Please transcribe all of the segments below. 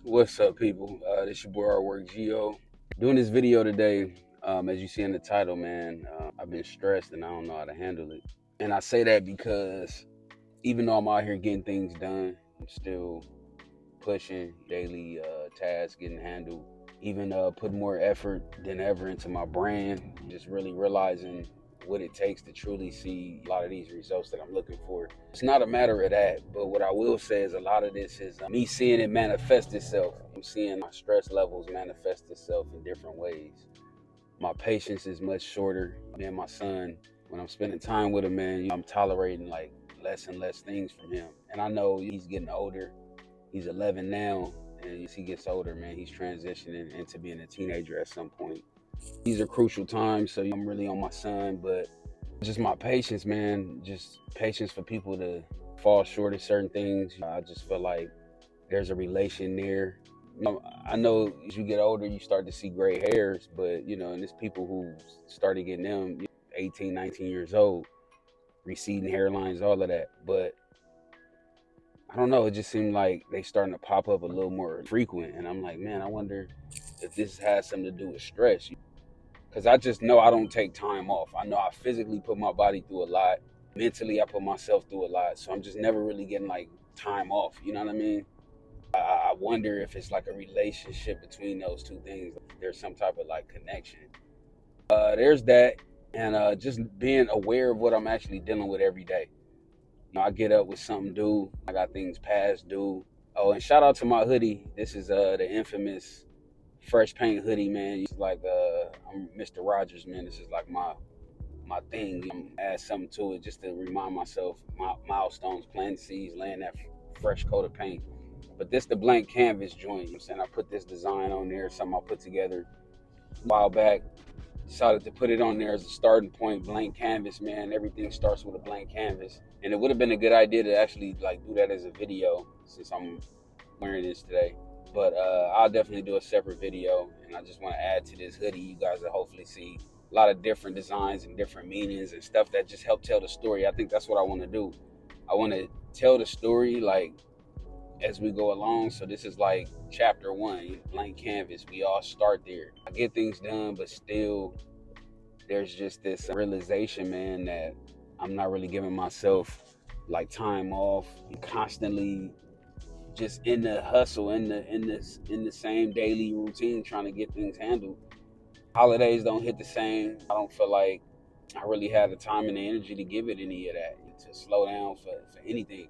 What's up, people? This your boy Work Geo. Doing this video today, as you see in the title, man. I've been stressed and I don't know how to handle it. And I say that because even though I'm out here getting things done, I'm still pushing daily tasks getting handled. Even put more effort than ever into my brand. Just really realizing what it takes to truly see a lot of these results that I'm looking for. It's not a matter of that, but what I will say is a lot of this is me seeing it manifest itself. I'm seeing my stress levels manifest itself in different ways. My patience is much shorter. Me and my son, when I'm spending time with him, man, I'm tolerating like less and less things from him. And I know he's getting older. He's 11 now, and as he gets older, man, he's transitioning into being a teenager at some point. These are crucial times, so I'm really on my son, but just my patience, man, just patience for people to fall short of certain things. I just feel like there's a relation there. I know as you get older, you start to see gray hairs, but and there's people who started getting them 18, 19 years old, receding hairlines, all of that. But I don't know, it just seemed like they starting to pop up a little more frequent. And I'm like, man, I wonder if this has something to do with stress. Because I just know I don't take time off. I know I physically put my body through a lot. Mentally, I put myself through a lot. So I'm just never really getting like time off. You know what I mean? I wonder if it's like a relationship between those two things. There's some type of like connection. There's that. And just being aware of what I'm actually dealing with every day. I get up with something due. I got things past due. Oh, and shout out to my hoodie. This is the infamous fresh paint hoodie, man. It's like I'm Mr. Rogers, man. This is like my thing. I'm add something to it just to remind myself my milestones, planting seeds, laying that fresh coat of paint. But this the blank canvas joint. I'm saying I put this design on there, something I put together a while back. Decided to put it on there as a starting point, blank canvas, man. Everything starts with a blank canvas. And it would have been a good idea to actually like do that as a video since I'm wearing this today. But I'll definitely do a separate video. And I just want to add to this hoodie. You guys will hopefully see a lot of different designs and different meanings and stuff that just help tell the story. I think that's what I want to do. I want to tell the story like as we go along. So this is like chapter one, blank canvas. We all start there. I get things done, but still there's just this realization, man, that I'm not really giving myself like time off. I'm constantly just in the hustle, in the same daily routine, trying to get things handled. Holidays don't hit the same. I don't feel like I really have the time and the energy to give it any of that, to slow down for anything.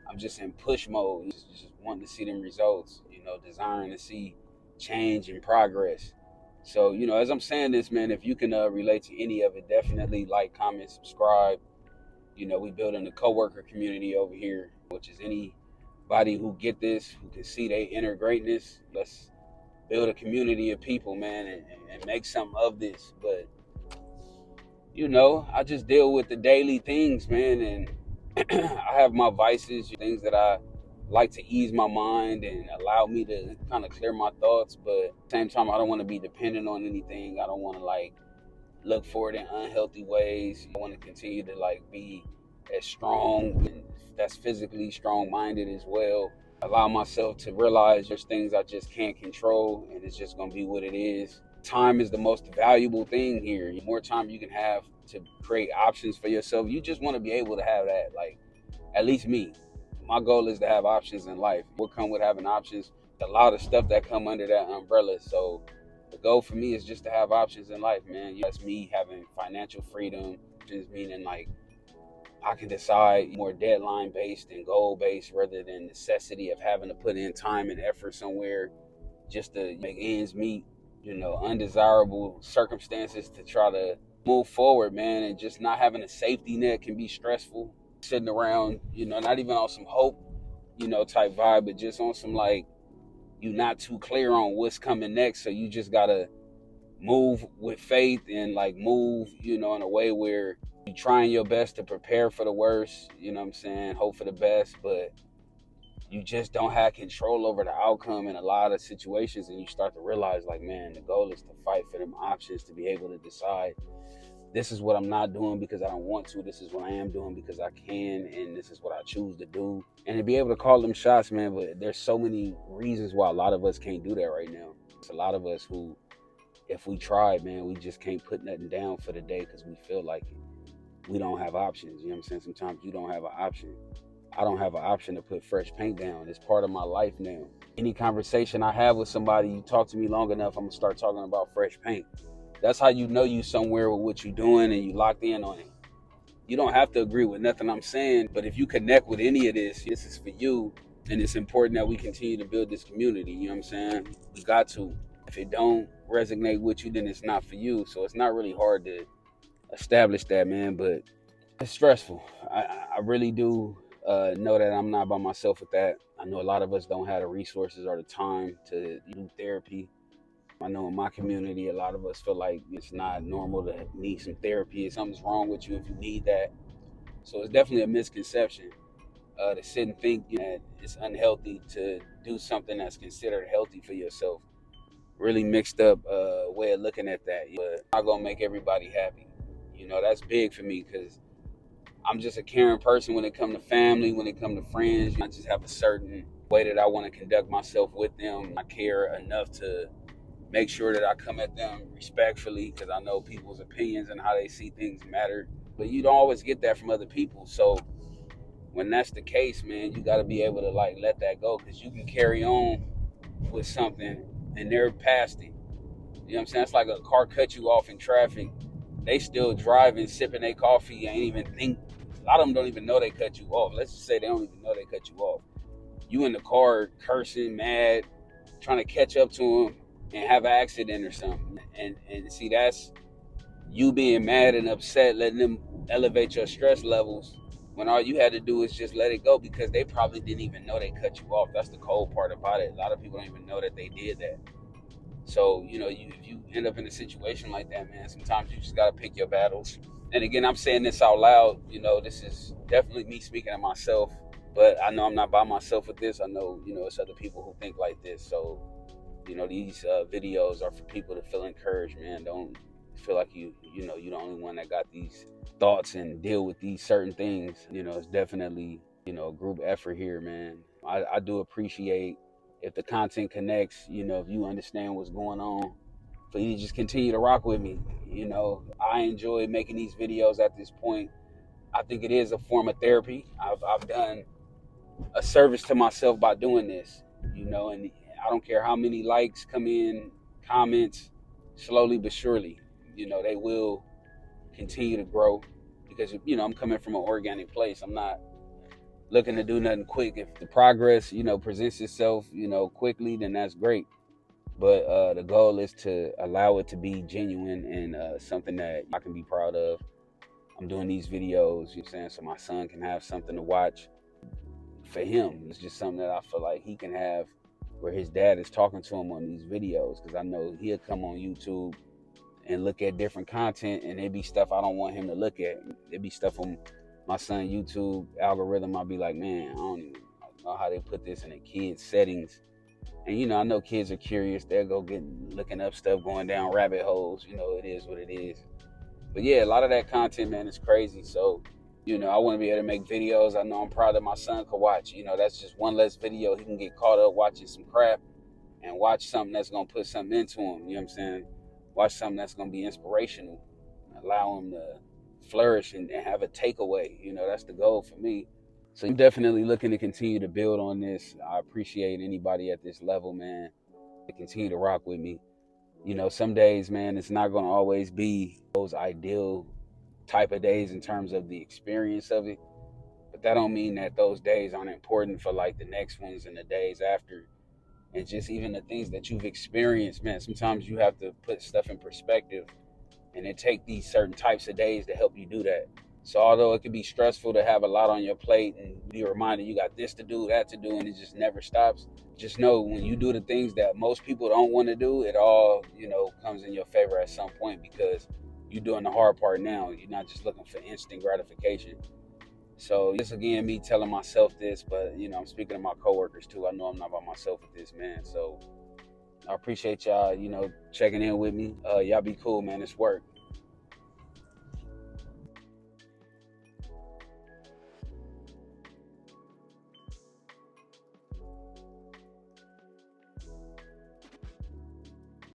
I'm just in push mode, just wanting to see them results, desiring to see change and progress. So, as I'm saying this, man, if you can relate to any of it, definitely like, comment, subscribe. We building a co-worker community over here, which is anybody who get this, who can see their inner greatness. Let's build a community of people, man, and make something of this. But, I just deal with the daily things, man, and I have my vices, things that I like to ease my mind and allow me to kind of clear my thoughts. But at the same time, I don't want to be dependent on anything. I don't want to like look for it in unhealthy ways. I want to continue to like be as strong and that's physically strong minded as well. Allow myself to realize there's things I just can't control and it's just going to be what it is. Time is the most valuable thing here. The more time you can have to create options for yourself, you just want to be able to have that. Like, at least me, my goal is to have options in life. What come with having options? A lot of stuff that come under that umbrella. So the goal for me is just to have options in life, man. That's me having financial freedom, just meaning like I can decide more deadline based and goal based rather than necessity of having to put in time and effort somewhere just to make ends meet. Undesirable circumstances to try to move forward, man, and just not having a safety net can be stressful. Sitting around, not even on some hope, type vibe, but just on some like you not too clear on what's coming next. So you just gotta move with faith and like move, in a way where you're trying your best to prepare for the worst, you know what I'm saying, hope for the best, but you just don't have control over the outcome in a lot of situations. And you start to realize like, man, the goal is to fight for them options, to be able to decide this is what I'm not doing because I don't want to. This is what I am doing because I can, and this is what I choose to do. And to be able to call them shots, man. But there's so many reasons why a lot of us can't do that right now. It's a lot of us who, if we tried, man, we just can't put nothing down for the day because we feel like it. We don't have options. You know what I'm saying? Sometimes you don't have an option. I don't have an option to put fresh paint down. It's part of my life now. Any conversation I have with somebody, you talk to me long enough, I'm gonna start talking about fresh paint. That's how you know you somewhere with what you're doing and you locked in on it. You don't have to agree with nothing I'm saying, but if you connect with any of this is for you. And it's important that we continue to build this community. You know what I'm saying? We got to. If it don't resonate with you, then it's not for you. So it's not really hard to establish that, man, but it's stressful. I really do know that I'm not by myself with that. I know a lot of us don't have the resources or the time to do therapy. I know in my community, a lot of us feel like it's not normal to need some therapy. Something's wrong with you if you need that. So it's definitely a misconception to sit and think that it's unhealthy to do something that's considered healthy for yourself. Really mixed up way of looking at that. But I'm not gonna make everybody happy. You know, that's big for me because I'm just a caring person when it comes to family, when it comes to friends. I just have a certain way that I want to conduct myself with them. I care enough to make sure that I come at them respectfully because I know people's opinions and how they see things matter. But you don't always get that from other people. So when that's the case, man, you got to be able to like let that go because you can carry on with something and they're past it. You know what I'm saying? It's like a car cut you off in traffic. They still driving, sipping their coffee, ain't even think. A lot of them don't even know they cut you off. Let's just say they don't even know they cut you off. You in the car cursing, mad, trying to catch up to them and have an accident or something. And see, that's you being mad and upset, letting them elevate your stress levels when all you had to do is just let it go because they probably didn't even know they cut you off. That's the cold part about it. A lot of people don't even know that they did that. So, you know, if you end up in a situation like that, man, sometimes you just got to pick your battles. And again, I'm saying this out loud. You know, this is definitely me speaking to myself. But I know I'm not by myself with this. I know, you know, it's other people who think like this. So, you know, these videos are for people to feel encouraged, man. Don't feel like you know, you're the only one that got these thoughts and deal with these certain things. You know, it's definitely, you know, a group effort here, man. I do appreciate if the content connects, you know, if you understand what's going on, for you to just continue to rock with me. You know, I enjoy making these videos at this point. I think it is a form of therapy. I've done a service to myself by doing this, you know, and I don't care how many likes come in, comments, slowly but surely, you know, they will continue to grow because, you know, I'm coming from an organic place. I'm not looking to do nothing quick. If the progress, you know, presents itself, you know, quickly, then that's great. But the goal is to allow it to be genuine and something that I can be proud of. I'm doing these videos, you know what I'm saying, so my son can have something to watch for him. It's just something that I feel like he can have where his dad is talking to him on these videos because I know he'll come on YouTube and look at different content and it'd be stuff I don't want him to look at. It'd be stuff on my son YouTube algorithm. I'll be like, man, I don't even know how they put this in the kids settings. And you know, I know kids are curious. They'll go get looking up stuff, going down rabbit holes. You know, it is what it is. But yeah, a lot of that content, man, is crazy. So, you know, I want to be able to make videos. I know I'm proud that my son could watch. You know, that's just one less video. He can get caught up watching some crap and watch something that's going to put something into him. You know what I'm saying? Watch something that's going to be inspirational. Allow him to flourish and have a takeaway. You know, that's the goal for me. So I'm definitely looking to continue to build on this. I appreciate anybody at this level, man, to continue to rock with me. You know, some days, man, it's not going to always be those ideal type of days in terms of the experience of it. But that don't mean that those days aren't important for like the next ones and the days after. And just even the things that you've experienced, man, sometimes you have to put stuff in perspective and it take these certain types of days to help you do that. So although it can be stressful to have a lot on your plate and be reminded you got this to do, that to do, and it just never stops, just know when you do the things that most people don't want to do, it all, you know, comes in your favor at some point because you're doing the hard part now. You're not just looking for instant gratification. So this again, me telling myself this, but you know, I'm speaking to my coworkers too. I know I'm not by myself with this, man. So I appreciate y'all, you know, checking in with me. Y'all be cool, man. It's work.